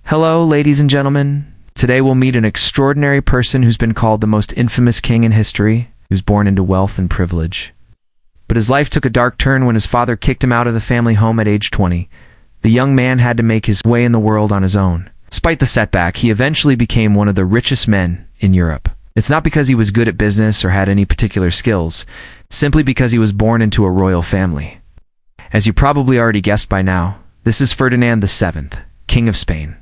Hello, ladies and gentlemen. Today we'll meet an extraordinary person who's been called the most infamous king in history, who's born into wealth and privilege. But his life took a dark turn when his father kicked him out of the family home at age 20. The young man had to make his way in the world on his own. Despite the setback, he eventually became one of the richest men in Europe. It's not because he was good at business or had any particular skills, simply because he was born into a royal family. As you probably already guessed by now, this is Ferdinand VII, King of Spain.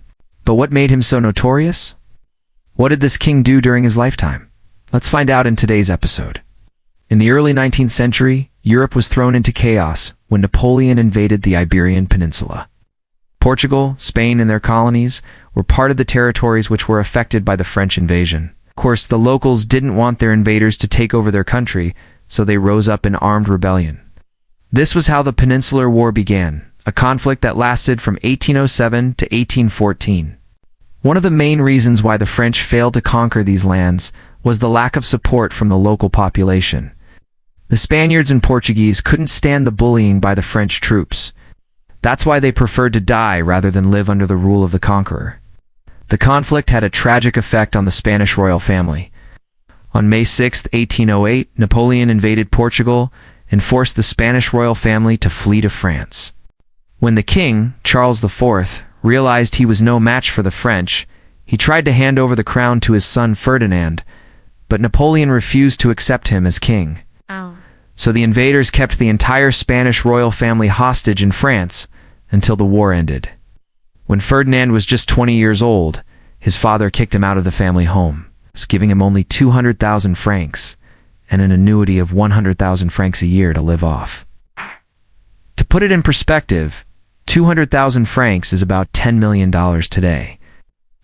But what made him so notorious? What did this king do during his lifetime? Let's find out in today's episode. In the early 19th century, Europe was thrown into chaos when Napoleon invaded the Iberian Peninsula. Portugal, Spain, and their colonies were part of the territories which were affected by the French invasion. Of course, the locals didn't want their invaders to take over their country, so they rose up in armed rebellion. This was how the Peninsular War began, a conflict that lasted from 1807 to 1814. One of the main reasons why the French failed to conquer these lands was the lack of support from the local population. The Spaniards and Portuguese couldn't stand the bullying by the French troops. That's why they preferred to die rather than live under the rule of the conqueror. The conflict had a tragic effect on the Spanish royal family. On May 6, 1808, Napoleon invaded Portugal and forced the Spanish royal family to flee to France. When the king, Charles IV, realized he was no match for the French, he tried to hand over the crown to his son Ferdinand, but Napoleon refused to accept him as king. So the invaders kept the entire Spanish royal family hostage in France until the war ended. When Ferdinand was just 20 years old, his father kicked him out of the family home, giving him only 200,000 francs and an annuity of 100,000 francs a year to live off. To put it in perspective, 200,000 francs is about $10 million today.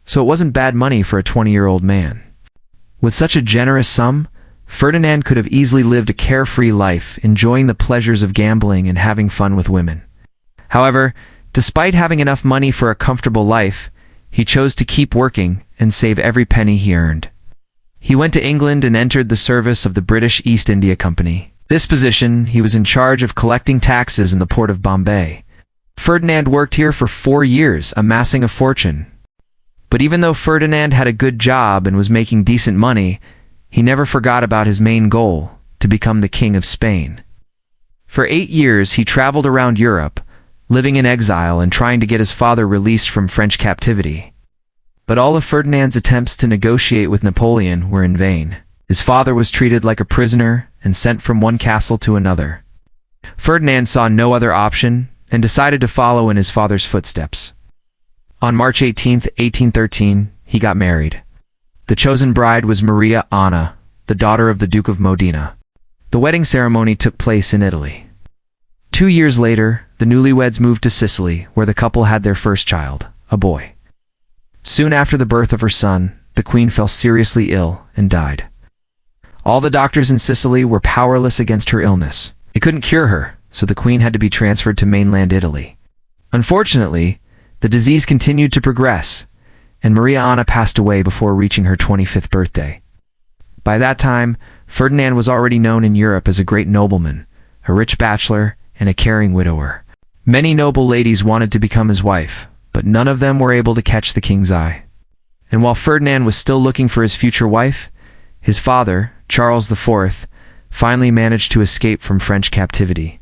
So it wasn't bad money for a 20-year-old man. With such a generous sum, Ferdinand could have easily lived a carefree life, enjoying the pleasures of gambling and having fun with women. However, despite having enough money for a comfortable life, he chose to keep working and save every penny he earned. He went to England and entered the service of the British East India Company. This position, he was in charge of collecting taxes in the port of Bombay. Ferdinand worked here for 4 years, amassing a fortune. But even though Ferdinand had a good job and was making decent money, he never forgot about his main goal, to become the King of Spain. For 8 years, he traveled around Europe, living in exile and trying to get his father released from French captivity. But all of Ferdinand's attempts to negotiate with Napoleon were in vain. His father was treated like a prisoner and sent from one castle to another. Ferdinand saw no other option and decided to follow in his father's footsteps. On March 18, 1813, he got married. The chosen bride was Maria Anna, the daughter of the Duke of Modena. The wedding ceremony took place in Italy. 2 years later, the newlyweds moved to Sicily, where the couple had their first child, a boy. Soon after the birth of her son, the queen fell seriously ill and died. All the doctors in Sicily were powerless against her illness. They couldn't cure her, so the queen had to be transferred to mainland Italy. Unfortunately, the disease continued to progress, and Maria Anna passed away before reaching her 25th birthday. By that time, Ferdinand was already known in Europe as a great nobleman, a rich bachelor, and a caring widower. Many noble ladies wanted to become his wife, but none of them were able to catch the king's eye. And while Ferdinand was still looking for his future wife, his father, Charles IV, finally managed to escape from French captivity.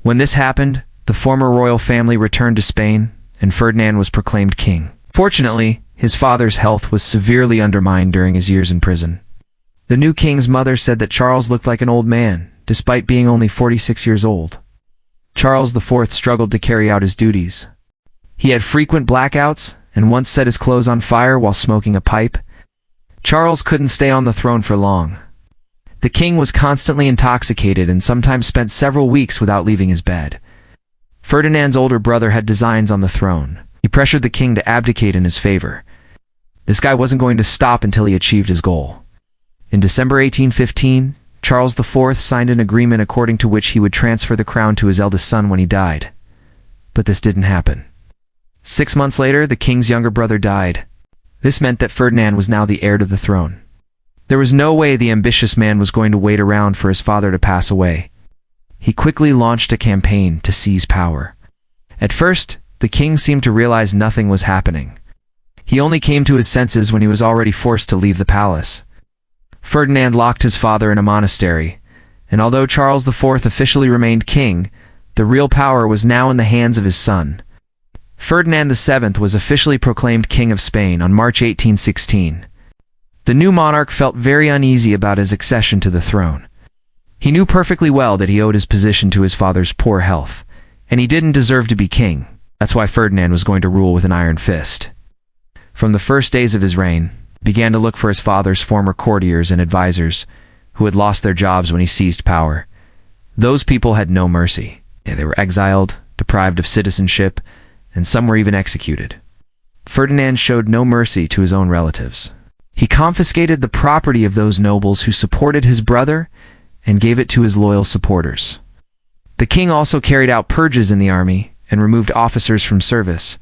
When this happened, the former royal family returned to Spain, and Ferdinand was proclaimed king. Fortunately, his father's health was severely undermined during his years in prison. The new king's mother said that Charles looked like an old man, despite being only 46 years old. Charles IV struggled to carry out his duties. He had frequent blackouts and once set his clothes on fire while smoking a pipe. Charles couldn't stay on the throne for long. The king was constantly intoxicated and sometimes spent several weeks without leaving his bed. Ferdinand's older brother had designs on the throne. He pressured the king to abdicate in his favor. This guy wasn't going to stop until he achieved his goal. In December 1815, Charles IV signed an agreement according to which he would transfer the crown to his eldest son when he died. But this didn't happen. 6 months later, the king's younger brother died. This meant that Ferdinand was now the heir to the throne. There was no way the ambitious man was going to wait around for his father to pass away. He quickly launched a campaign to seize power. At first, the king seemed to realize nothing was happening. He only came to his senses when he was already forced to leave the palace. Ferdinand locked his father in a monastery, and although Charles IV officially remained king, the real power was now in the hands of his son. Ferdinand VII was officially proclaimed King of Spain on March 1816. The new monarch felt very uneasy about his accession to the throne. He knew perfectly well that he owed his position to his father's poor health, and he didn't deserve to be king. That's why Ferdinand was going to rule with an iron fist. From the first days of his reign, he began to look for his father's former courtiers and advisors, who had lost their jobs when he seized power. Those people had no mercy. They were exiled, deprived of citizenship, and some were even executed. Ferdinand showed no mercy to his own relatives. He confiscated the property of those nobles who supported his brother and gave it to his loyal supporters. The king also carried out purges in the army and removed officers from service.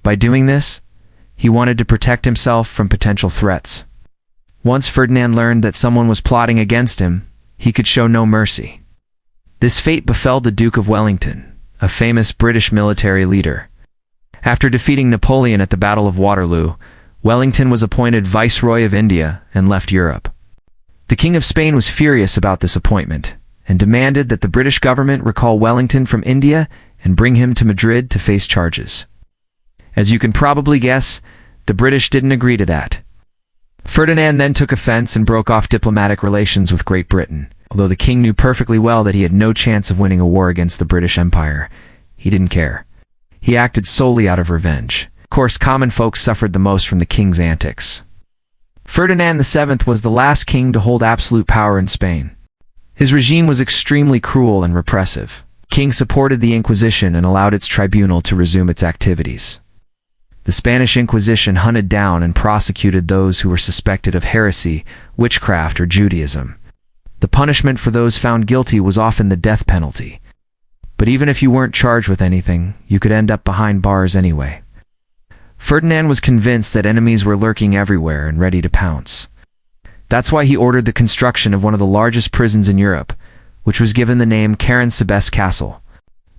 By doing this, he wanted to protect himself from potential threats. Once Ferdinand learned that someone was plotting against him, he could show no mercy. This fate befell the Duke of Wellington, a famous British military leader. After defeating Napoleon at the Battle of Waterloo, Wellington was appointed Viceroy of India and left Europe. The King of Spain was furious about this appointment and demanded that the British government recall Wellington from India and bring him to Madrid to face charges. As you can probably guess, the British didn't agree to that. Ferdinand then took offense and broke off diplomatic relations with Great Britain. Although the king knew perfectly well that he had no chance of winning a war against the British Empire, he didn't care. He acted solely out of revenge. Of course, common folk suffered the most from the king's antics. Ferdinand VII was the last king to hold absolute power in Spain. His regime was extremely cruel and repressive. The king supported the Inquisition and allowed its tribunal to resume its activities. The Spanish Inquisition hunted down and prosecuted those who were suspected of heresy, witchcraft, or Judaism. The punishment for those found guilty was often the death penalty. But even if you weren't charged with anything, you could end up behind bars anyway. Ferdinand was convinced that enemies were lurking everywhere and ready to pounce. That's why he ordered the construction of one of the largest prisons in Europe, which was given the name Karen-Sebes Castle.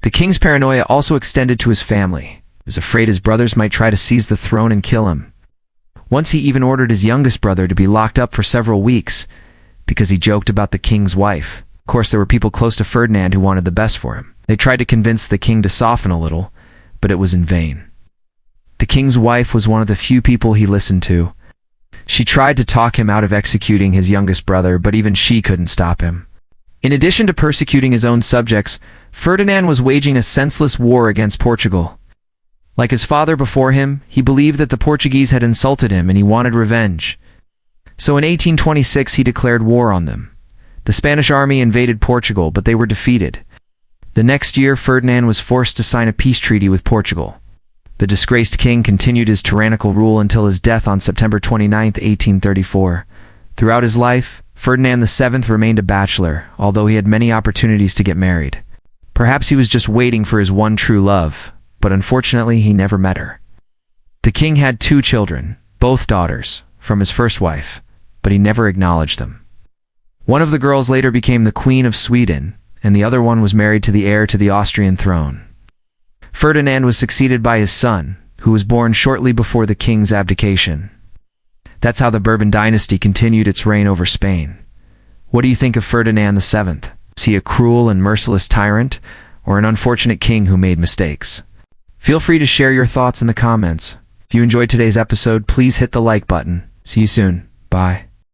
The king's paranoia also extended to his family. He was afraid his brothers might try to seize the throne and kill him. Once he even ordered his youngest brother to be locked up for several weeks, because he joked about the king's wife. Of course, there were people close to Ferdinand who wanted the best for him. They tried to convince the king to soften a little, but it was in vain. The king's wife was one of the few people he listened to. She tried to talk him out of executing his youngest brother, but even she couldn't stop him. In addition to persecuting his own subjects, Ferdinand was waging a senseless war against Portugal. Like his father before him, he believed that the Portuguese had insulted him and he wanted revenge. So in 1826 he declared war on them. The Spanish army invaded Portugal, but they were defeated. The next year, Ferdinand was forced to sign a peace treaty with Portugal. The disgraced king continued his tyrannical rule until his death on September 29, 1834. Throughout his life, Ferdinand VII remained a bachelor, although he had many opportunities to get married. Perhaps he was just waiting for his one true love, but unfortunately he never met her. The king had 2 children, both daughters, from his first wife, but he never acknowledged them. One of the girls later became the Queen of Sweden, and the other one was married to the heir to the Austrian throne. Ferdinand was succeeded by his son, who was born shortly before the king's abdication. That's how the Bourbon dynasty continued its reign over Spain. What do you think of Ferdinand VII? Was he a cruel and merciless tyrant, or an unfortunate king who made mistakes? Feel free to share your thoughts in the comments. If you enjoyed today's episode, please hit the like button. See you soon. Bye.